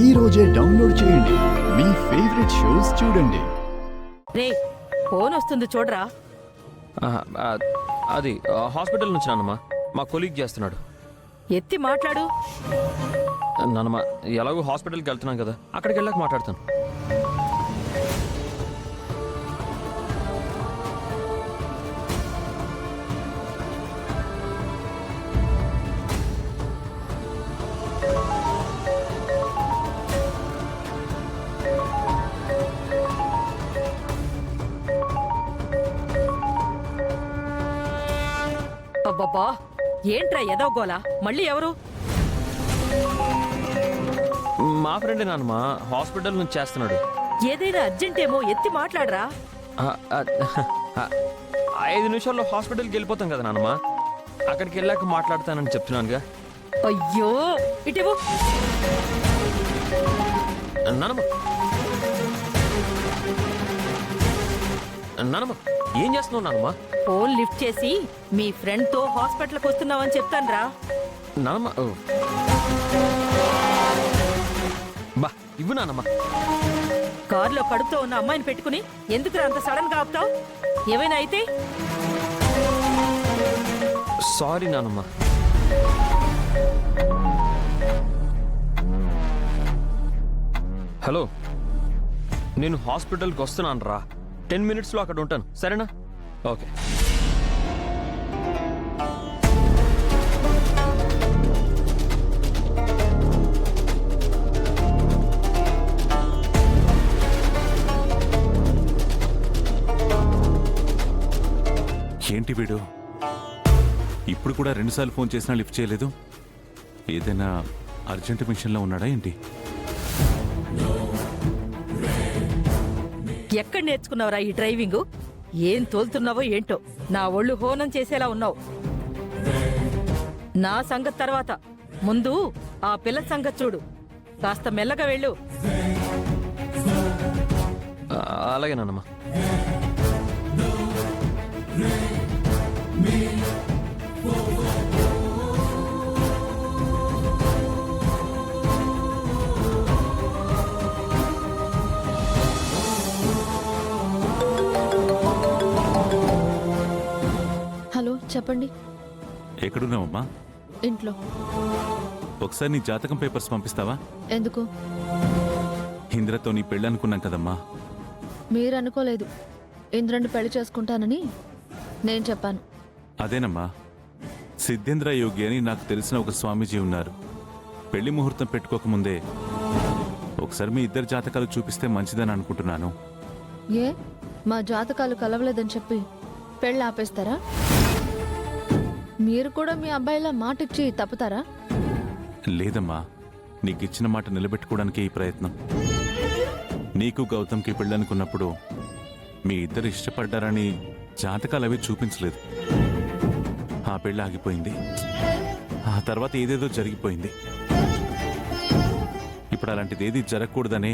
ఈ రోజే డౌన్లోడ్ చేయండి. మీ ఫేవరెట్ షోస్ చూడండి. రే ఫోన్ వస్తుంది చూడరా. అది హాస్పిటల్ నుంచి నాన్నమ్మా, మా కొలీగ్ చేస్తున్నాడు. ఎత్తి మాట్లాడు. నాన్నమ్మ, ఎలాగో హాస్పిటల్కి వెళ్తున్నాం కదా, అక్కడికి వెళ్ళాక మాట్లాడతాను. అబ్బబ్బా ఏంట్రా ఎదవగోలా? మళ్ళీ ఎవరు? మా ఫ్రెండే నాన్నమ్మ, హాస్పిటల్ నుంచి చేస్తున్నాడు. ఏదైనా అర్జెంట్ ఏమో ఎత్తి మాట్లాడరా. 5 నిమిషాల్లో హాస్పిటల్కి వెళ్ళిపోతాం కదా నాన్నమ్మ, అక్కడికి వెళ్ళాక మాట్లాడతానని చెప్తున్నానుగా. అయ్యో ఇటేవో. నాన్నమ్మ నాన్నమ్మ ఏం చేస్తున్నావు నాన్నమ్మ? ఫోన్ లిఫ్ట్ చేసి మీ ఫ్రెండ్ తో హాస్పిటల్కి వస్తున్నావని చెప్తానురా. నాన్నమ్మ బా ఇవ్వు నాన్నమ్మ. కారులో కడుపుతో ఉన్న అమ్మాయిని పెట్టుకుని ఎందుకు అంత సడన్ గా ఆపుతావు? ఏమైనా అయితే? సారీ నాన్నమ్మ. హలో, నేను హాస్పిటల్కి వస్తున్నాను రా. 10 మినిట్స్లో అక్కడ ఉంటాను, సరేనా? ఓకే. ఏంటి వీడు ఇప్పుడు కూడా 2 సార్లు ఫోన్ చేసినా లిఫ్ట్ చేయలేదు? ఏదైనా అర్జెంట్ మిషన్లో ఉన్నాడా ఏంటి? ఎక్కడ నేర్చుకున్నావురా ఈ డ్రైవింగ్? ఏం తోలుతున్నావో ఏంటో, నా ఒళ్ళు హోనం చేసేలా ఉన్నావు. నా సంగతి తర్వాత, ముందు ఆ పిల్ల సంగతి చూడు. కాస్త మెల్లగా వెళ్ళు. అలాగే నాన్నమ్మ. హలో, చెప్పండి. ఎక్కడున్నావమ్మా? ఇంట్లో. ఒకసారి నీ జాతకం పేపర్స్ పంపిస్తావా? ఎందుకు? ఇంద్రతో నీ పెళ్ళి అనుకున్నాం కదమ్మా. మీరు అనుకోలేదు, ఇంద్రుని పెళ్లి చేసుకుంటానని నేను చెప్పాను. అదేనమ్మా, సిద్ధేంద్ర యోగి అని నాకు తెలిసిన ఒక స్వామీజీ ఉన్నారు. పెళ్లి ముహూర్తం పెట్టుకోకముందే ఒకసారి మీ ఇద్దరు జాతకాలు చూపిస్తే మంచిదని అనుకుంటున్నాను. ఏ, మా జాతకాలు కలవలేదని చెప్పి పెళ్ళి ఆపేస్తారా? మీరు కూడా మీ అబ్బాయిలా మాటిచ్చి తప్పుతారా? లేదమ్మా, నీకిచ్చిన మాట నిలబెట్టుకోవడానికి ఈ ప్రయత్నం. నీకు గౌతమ్కి పెళ్ళనుకున్నప్పుడు మీ ఇద్దరు ఇష్టపడ్డారని జాతకాలు అవి చూపించలేదు. ఆ పెళ్ళి ఆగిపోయింది. ఆ తర్వాత ఏదేదో జరిగిపోయింది. ఇప్పుడు అలాంటిది ఏది జరగకూడదనే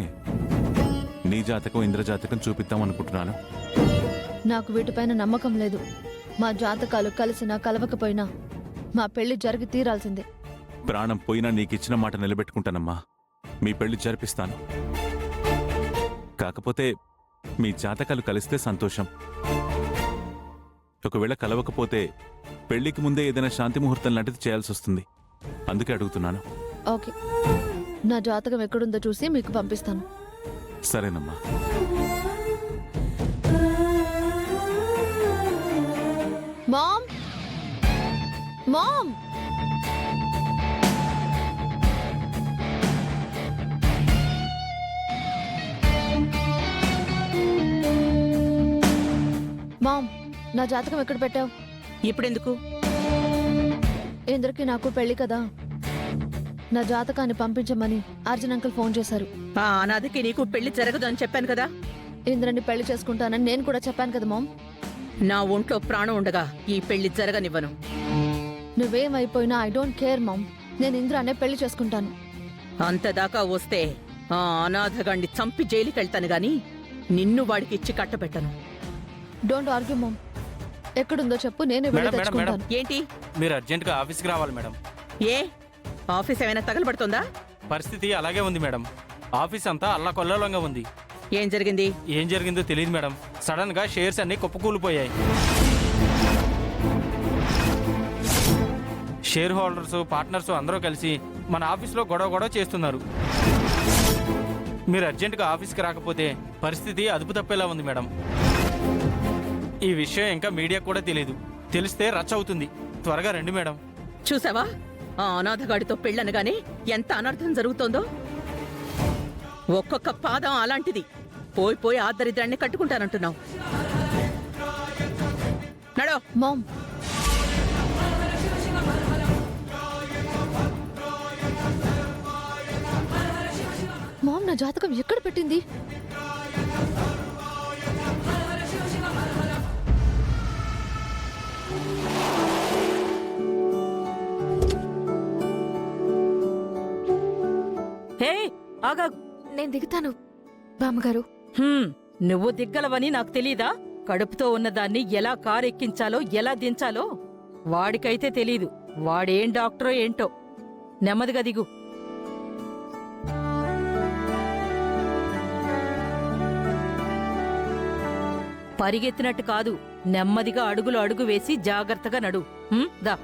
నీ జాతకం ఇంద్రజాతకం చూపిద్దాం అనుకుంటున్నాను. నాకు వీటిపైన నమ్మకం లేదు. మా జాతకాలు కలిసినా కలవకపోయినా మా పెళ్లి జరిగి తీరాల్సిందే. ప్రాణం పోయినా నీకిచ్చిన మాట నిలబెట్టుకుంటానమ్మా. మీ పెళ్లి జరిపిస్తాను. కాకపోతే మీ జాతకాలు కలిస్తే సంతోషం. ఒకవేళ కలవకపోతే పెళ్లికి ముందే ఏదైనా శాంతి ముహూర్తం లాంటిది చేయాల్సి వస్తుంది. అందుకే అడుగుతున్నాను. ఓకే, నా జాతకం ఎక్కడుందో చూసి మీకు పంపిస్తాను. సరేనమ్మా. మామ్, మామ్, మామ్, నా జాతకం ఎక్కడ పెట్టావు? ఇప్పుడెందుకు? ఇంద్రకి నాకు పెళ్లి కదా, నా జాతకాన్ని పంపించమని అర్జున్ అంకుల్ ఫోన్ చేశారు. ఆ అనాథకి నీకు పెళ్లి జరగదు అని చెప్పాను కదా. ఇంద్రని పెళ్లి చేసుకుంటానని నేను కూడా చెప్పాను కదా మామ్. నా ఒంట్లో ప్రాణం ఉండగా ఈ పెళ్లి జరగనివ్వను. నువ్వేమైపోయినా ఐ డోంట్ కేర్ మామ్. నేను ఇంద్రానే పెళ్లి చేసుకుంటాను. అంతదాకా వస్తే ఆ అనాథగాన్ని చంపి జైలుకి వెళ్తాను గాని నిన్ను వాడికి ఇచ్చి కట్టబెట్టను. Don't argue ma'am. ఎక్కడుందో చెప్పు, నేనే వెళ్ళి మేడం, మేడం, తెచ్చుకుంటాను. ఏంటి? మీరు అర్జెంటుగా ఆఫీస్కి రావాలి మేడం. ఏ ఆఫీస్ ఏమైనా తగలబడుతుందా? పరిస్థితి అలాగే ఉంది మేడం. ఆఫీస్ అంతా అల్లకొల్లోలంగా ఉంది. ఏం జరిగింది? ఏం జరిగిందో తెలియదు మేడం. సడన్ గా షేర్స్ అన్ని కుప్పకూలిపోయాయి. షేర్ హోల్డర్స్, పార్ట్నర్స్ అందరూ కలిసి మన ఆఫీస్లో గొడవ చేస్తున్నారు. మీరు అర్జెంటుగా ఆఫీస్కి రాకపోతే పరిస్థితి అదుపు తప్పేలా ఉంది మేడం. ఈ విషయం ఇంకా మీడియా కూడా తెలియదు. తెలిస్తే రచ్చ అవుతుంది. త్వరగా రండి మేడం. చూసావా ఆ అనాథగాడితో పెళ్ళనగానే ఎంత అనర్థం జరుగుతోందో. ఒక్కొక్క పాదం అలాంటిది. పోయి ఆ దరిద్రాన్ని కట్టుకుంటానంటున్నావు. నడో. మామ్, మామ్, నా జాతకం ఎక్కడ పెట్టింది? హే ఆగాగు. నేను దిగుతాను బామ్మగారు. నువ్వు దిగ్గలవని నాకు తెలీదా? కడుపుతో ఉన్నదాన్ని ఎలా కారెక్కించాలో ఎలా దించాలో వాడికైతే తెలీదు. వాడేం డాక్టరో ఏంటో. నెమ్మదిగా దిగు. పరిగెత్తినట్టు కాదు, నెమ్మదిగా అడుగు వేసి జాగ్రత్తగా నడు. దా.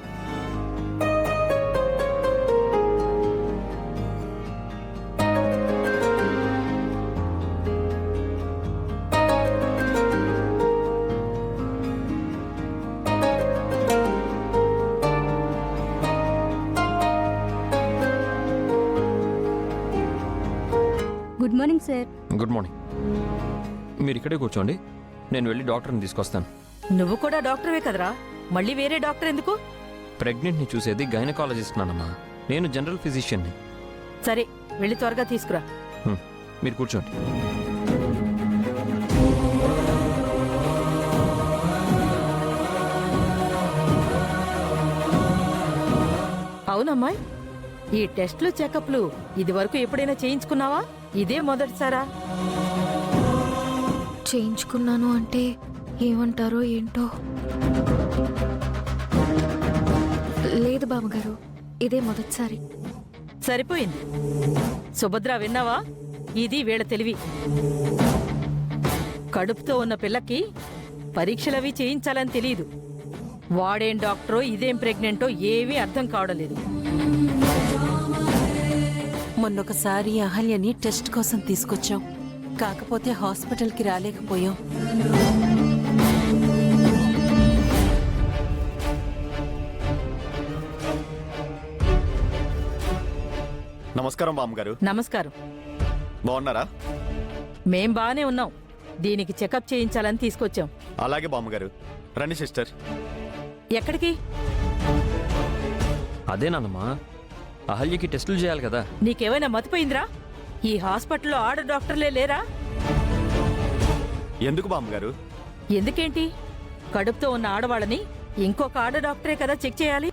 Good morning sir. Good morning. మీరు ఇక్కడే కూర్చోండి, నేను వెళ్ళి డాక్టర్ని తీసుకొస్తాను. నువ్వు కూడా డాక్టర్వే కదరా, మళ్ళీ వేరే డాక్టర్ ఎందుకు? ప్రెగ్నెంట్ని చూసేది గైనకాలజిస్ట్ నానమ్మా, నేను జనరల్ ఫిజిషియన్ని. సరే, వెళ్ళి త్వరగా తీసుకురా. మీరు కూర్చోండి. అవునమ్మాయి, ఈ టెస్ట్లు చెకప్లు ఇదివరకు ఎప్పుడైనా చేయించుకున్నావా? ఇదే మొదటిసారా? చేయించుకున్నాను అంటే ఏమంటారో ఏంటో. లేదు బామ్మగారు, ఇదే మొదటిసారి. సరిపోయింది. సుభద్ర, విన్నావా? ఇది వీళ్ళ తెలివి. కడుపుతో ఉన్న పిల్లకి పరీక్షలవి చేయించాలని తెలియదు. వాడేం డాక్టరో ఇదేం ప్రెగ్నెంటో ఏమీ అర్థం కావడం లేదు. మొన్నొకసారి అహల్యని టెస్ట్ కోసం తీసుకొచ్చాం. కాకపోతే హాస్పిటల్కి రాలేకపోయాం. నమస్కారం బామ్మగారు. నమస్కారం. బాగున్నారా? మేం బానే ఉన్నాం. దీనికి చెకప్ చేయించాలని తీసుకొచ్చాం. అలాగే బామ్మగారు. రండి సిస్టర్. ఎక్కడికి? అదేనమ్మా, అహల్యకి టెస్టులు చేయాలి కదా. నీకేమైనా మతిపోయిందిరా? ఈ హాస్పిటల్లో ఆడ డాక్టర్లే లేరా? ఎందుకు బామ్మగారు? ఎందుకేంటి? కడుపుతో ఉన్న ఆడవాళ్ళని ఇంకొక ఆడ డాక్టరే కదా చెక్ చేయాలి.